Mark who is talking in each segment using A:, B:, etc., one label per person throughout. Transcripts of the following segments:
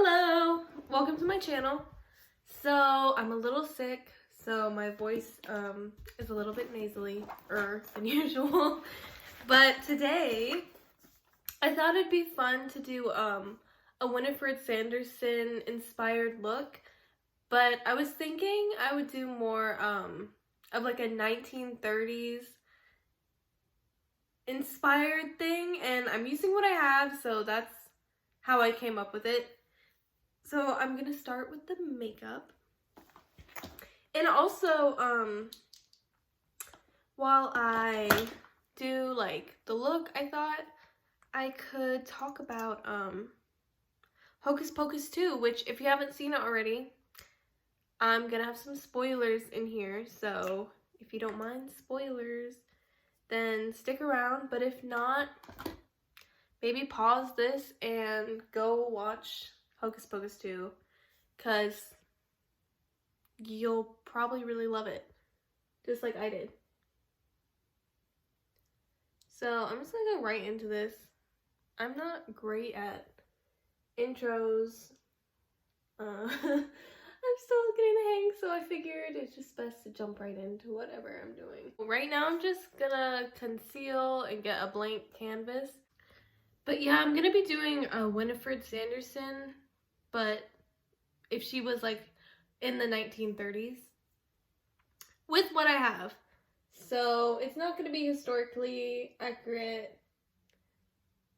A: Hello! Welcome to my channel. So, I'm a little sick, so my voice is a little bit nasally-er than usual. But today, I thought it'd be fun to do a Winifred Sanderson inspired look. But I was thinking I would do more of like a 1930s inspired thing, and I'm using what I have, so that's how I came up with it. So I'm gonna start with the makeup. And also, while I do like the look, I thought I could talk about Hocus Pocus 2, which if you haven't seen it already, I'm gonna have some spoilers in here, so if you don't mind spoilers, then stick around. But if not, maybe pause this and go watch Hocus Pocus 2, because you'll probably really love it, just like I did. So I'm just gonna go right into this. I'm not great at intros. I'm still getting the hang, so I figured it's just best to jump right into whatever I'm doing. Right now I'm just gonna conceal and get a blank canvas. But yeah, I'm gonna be doing a Winifred Sanderson, but if she was like in the 1930s, with what I have. So it's not gonna be historically accurate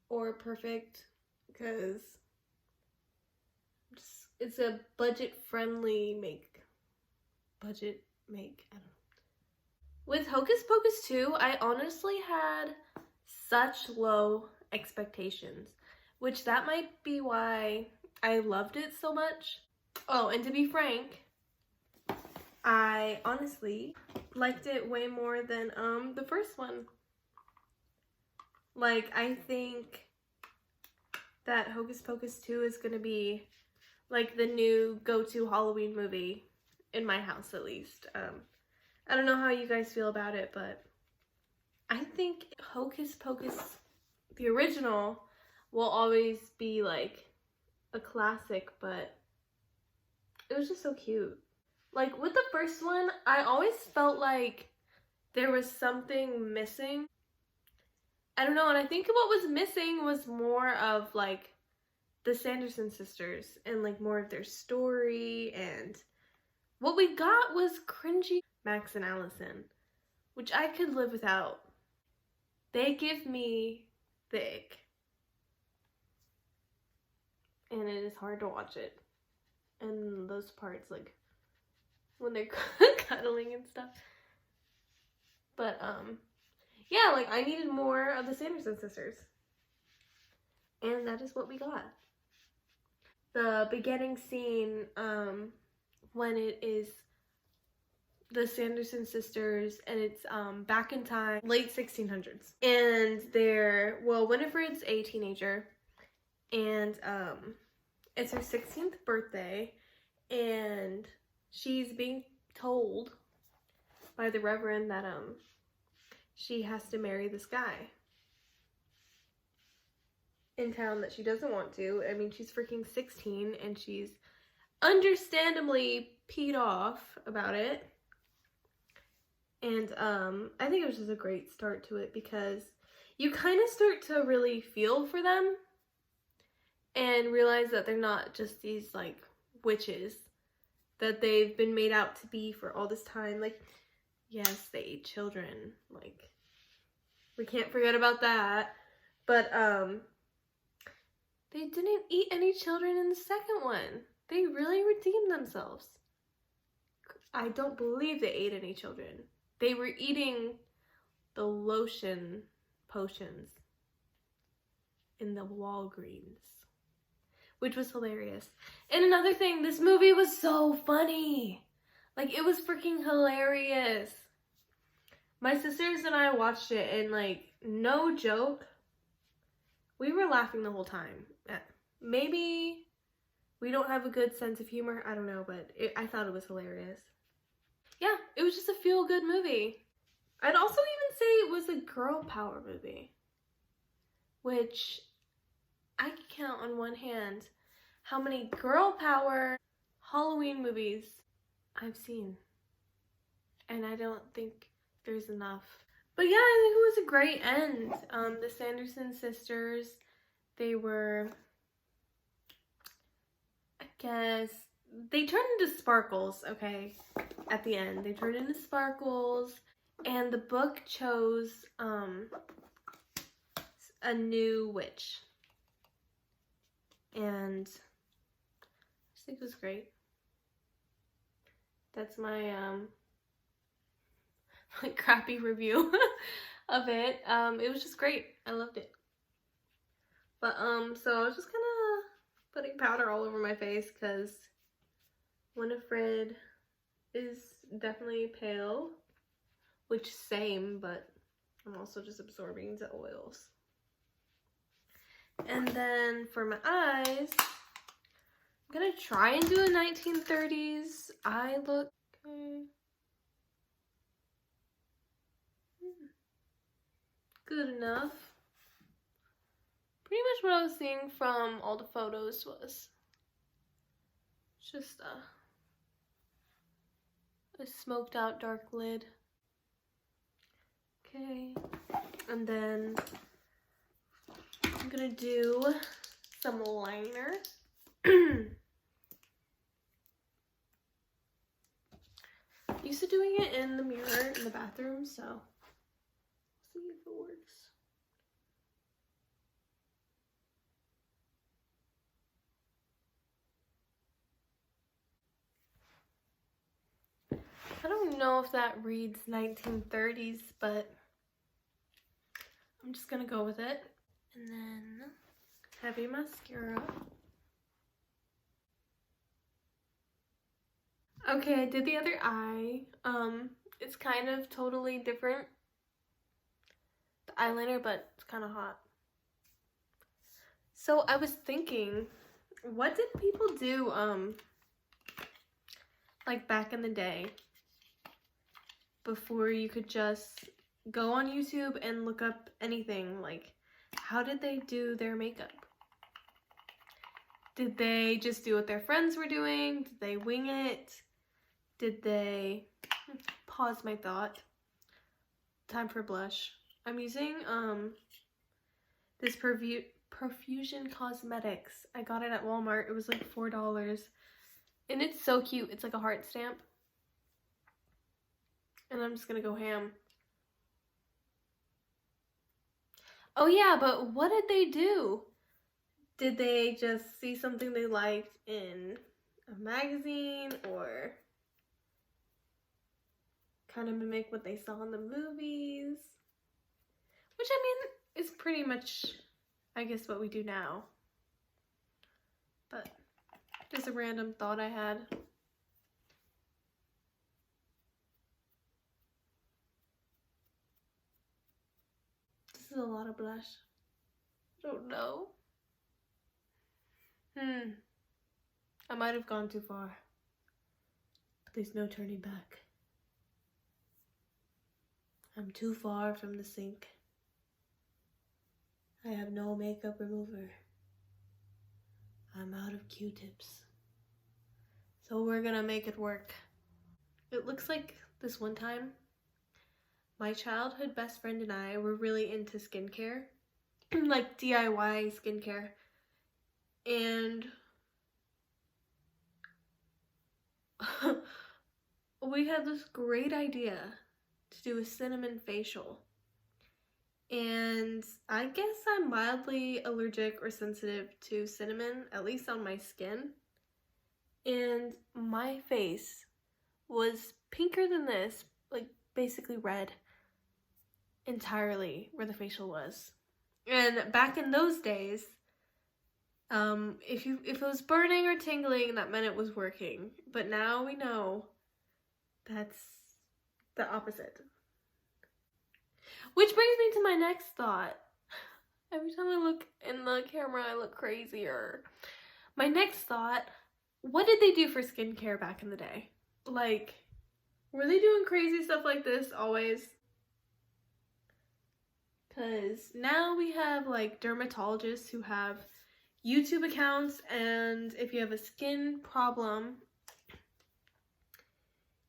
A: or perfect, because it's a budget-friendly make, I don't know. With Hocus Pocus 2, I honestly had such low expectations, which that might be why I loved it so much. Oh, and to be frank, I honestly liked it way more than the first one. Like, I think that Hocus Pocus 2 is gonna be like the new go-to Halloween movie in my house, at least. I don't know how you guys feel about it, but I think Hocus Pocus, the original, will always be like a classic, but it was just so cute. Like with the first one, I always felt like there was something missing. I don't know, and I think what was missing was more of like the Sanderson sisters and like more of their story, and what we got was cringy Max and Allison, which I could live without. They give me the ick, and it is hard to watch it. And those parts, like when they're cuddling and stuff. But yeah, like I needed more of the Sanderson sisters, and that is what we got. The beginning scene, when it is the Sanderson sisters, and it's back in time, late 1600s, and Winifred's a teenager, and it's her 16th birthday, and she's being told by the Reverend that she has to marry this guy in town that she doesn't want to. I mean, she's freaking 16, and she's understandably peed off about it. And I think it was just a great start to it, because you kind of start to really feel for them and realize that they're not just these like witches that they've been made out to be for all this time. Like, yes, they ate children, like we can't forget about that, but they didn't eat any children in the second one. They really redeemed themselves. I don't believe they ate any children. They were eating the lotion potions in the Walgreens, which was hilarious. And another thing, this movie was so funny. Like, it was freaking hilarious. My sisters and I watched it, and like, no joke, we were laughing the whole time. Maybe we don't have a good sense of humor, I don't know, but I thought it was hilarious. Yeah, it was just a feel-good movie. I'd also even say it was a girl power movie, which I could count on one hand how many girl power Halloween movies I've seen. And I don't think there's enough. But yeah, I think it was a great end. The Sanderson sisters, they were, I guess, they turned into sparkles, okay, at the end. They turned into sparkles, and the book chose a new witch. And I just think it was great. That's my like crappy review of it. It was just great. I loved it. But so I was just kind of putting powder all over my face because Winifred is definitely pale, which same, but I'm also just absorbing the oils. And then for my eyes, I'm gonna try and do a 1930s eye look. Okay. Good enough. Pretty much what I was seeing from all the photos was just a smoked out dark lid. Okay, and then I'm gonna do some liner. Used to doing it in the mirror in the bathroom, so we'll see if it works. I don't know if that reads 1930s, but I'm just gonna go with it. And then heavy mascara. Okay, I did the other eye. It's kind of totally different, the eyeliner, but it's kind of hot. So I was thinking, what did people do, like back in the day, before you could just go on YouTube and look up anything? Like, how did they do their makeup? Did they just do what their friends were doing? Did they wing it? Did they, pause my thought, time for blush. I'm using this Profusion Cosmetics. I got it at Walmart. It was like $4. And it's so cute. It's like a heart stamp. And I'm just gonna go ham. Oh yeah, but what did they do? Did they just see something they liked in a magazine or kind of mimic what they saw in the movies? Which, I mean, is pretty much, I guess, what we do now. But just a random thought I had. This is a lot of blush. I don't know. I might have gone too far. But there's no turning back. I'm too far from the sink. I have no makeup remover. I'm out of Q-tips. So we're gonna make it work. It looks like this one time, my childhood best friend and I were really into skincare. Like DIY skincare. And we had this great idea to do a cinnamon facial. And I guess I'm mildly allergic or sensitive to cinnamon, at least on my skin. And my face was pinker than this, like basically red entirely where the facial was. And back in those days, if it was burning or tingling, that meant it was working. But now we know that's the opposite. Which brings me to my next thought. Every time I look in the camera, I look crazier. My next thought, what did they do for skincare back in the day? Like, were they doing crazy stuff like this always? Because now we have like dermatologists who have YouTube accounts, and if you have a skin problem,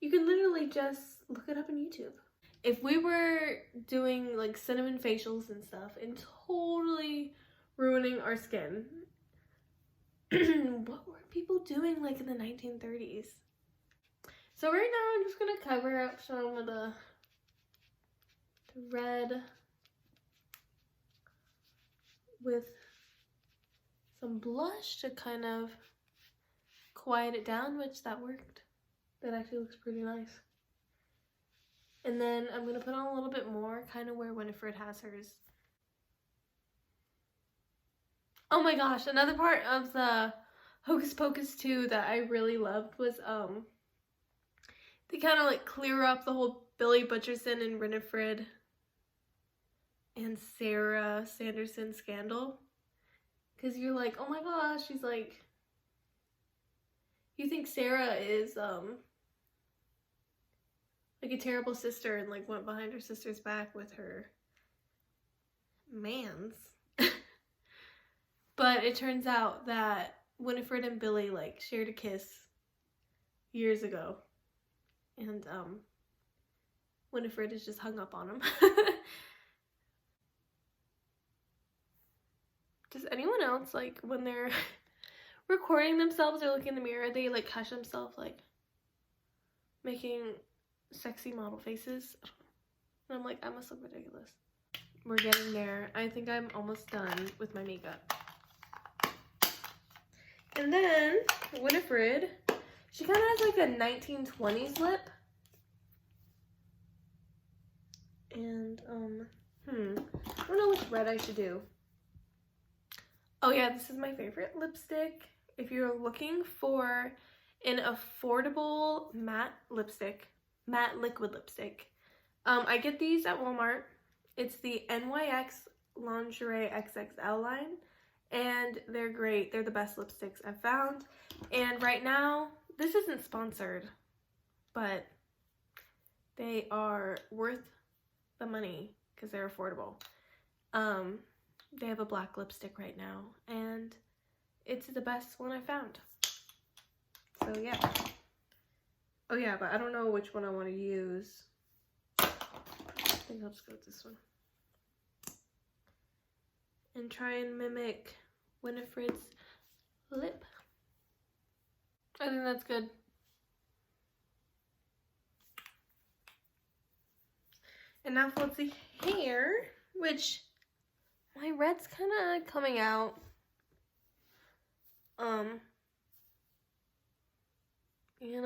A: you can literally just look it up on YouTube. If we were doing like cinnamon facials and stuff and totally ruining our skin, what were people doing like in the 1930s? So right now I'm just gonna cover up some of the red with some blush to kind of quiet it down, which that worked. That actually looks pretty nice. And then I'm gonna put on a little bit more, kind of where Winifred has hers. Oh my gosh, another part of the Hocus Pocus 2 that I really loved was they kind of like clear up the whole Billy Butcherson and Winifred and Sarah Sanderson scandal. Because you're like, oh my gosh, she's like, you think Sarah is like a terrible sister and like went behind her sister's back with her mans. But it turns out that Winifred and Billy like shared a kiss years ago. And Winifred is just hung up on him. Does anyone else, like, when they're recording themselves or looking in the mirror, they like hush themselves, like making sexy model faces? And I'm like, I must look ridiculous. We're getting there. I think I'm almost done with my makeup. And then Winifred, she kind of has like a 1920s lip. And I don't know which red I should do. Oh yeah, this is my favorite lipstick. If you're looking for an affordable matte lipstick, matte liquid lipstick, I get these at Walmart. It's the NYX Lingerie XXL line, and they're great. They're the best lipsticks I've found. And right now, this isn't sponsored, but they are worth the money because they're affordable. They have a black lipstick right now, and it's the best one I found. So yeah. Oh yeah, but I don't know which one I want to use. I think I'll just go with this one. And try and mimic Winifred's lip. I think that's good. And now for the hair, which my red's kind of coming out. And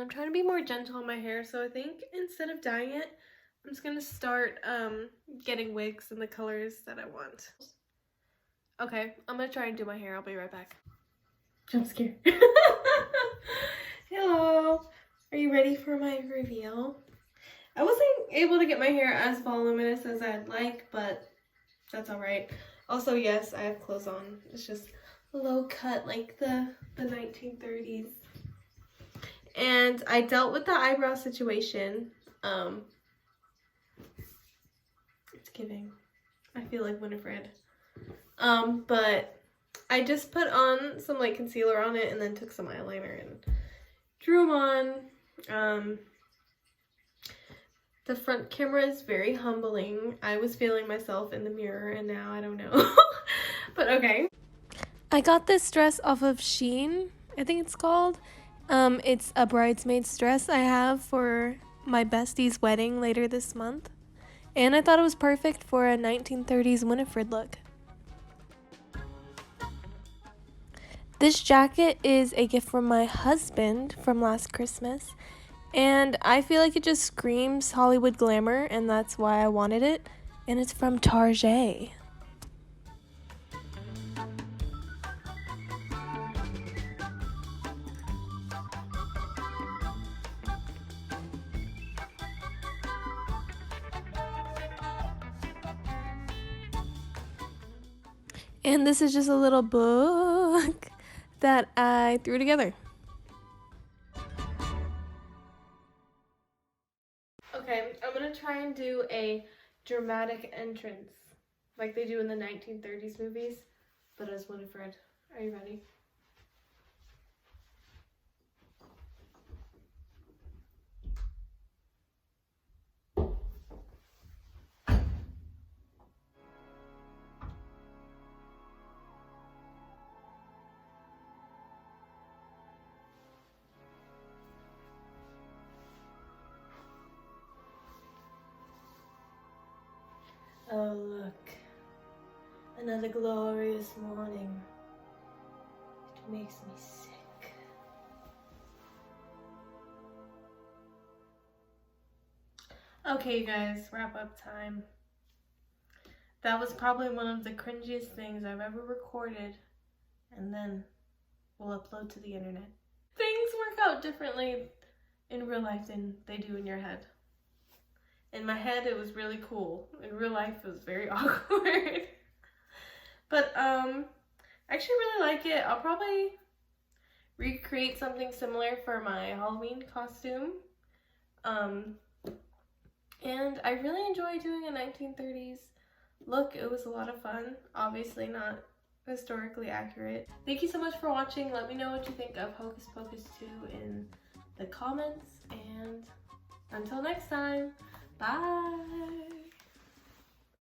A: I'm trying to be more gentle on my hair, so I think instead of dyeing it, I'm just gonna start getting wigs in the colors that I want. Okay, I'm gonna try and do my hair. I'll be right back. Jump scare. Hello. Are you ready for my reveal? I wasn't able to get my hair as voluminous as I'd like, but that's alright. Also, yes, I have clothes on. It's just low cut like the 1930s. And I dealt with the eyebrow situation. It's giving. I feel like Winifred. But I just put on some like concealer on it and then took some eyeliner and drew them on. The front camera is very humbling. I was feeling myself in the mirror and now I don't know. But okay. I got this dress off of Shein, I think it's called. It's a bridesmaid's dress I have for my bestie's wedding later this month. And I thought it was perfect for a 1930s Winifred look. This jacket is a gift from my husband from last Christmas. And I feel like it just screams Hollywood glamour, and that's why I wanted it. And it's from Target. And this is just a little book that I threw together. Okay, I'm gonna try and do a dramatic entrance like they do in the 1930s movies, but as Winifred. Are you ready? Oh, look. Another glorious morning. It makes me sick. Okay, you guys, wrap up time. That was probably one of the cringiest things I've ever recorded, and then we'll upload to the internet. Things work out differently in real life than they do in your head. In my head, it was really cool. In real life, it was very awkward. But, I actually really like it. I'll probably recreate something similar for my Halloween costume. And I really enjoy doing a 1930s look. It was a lot of fun. Obviously not historically accurate. Thank you so much for watching. Let me know what you think of Hocus Pocus 2 in the comments. And until next time, bye!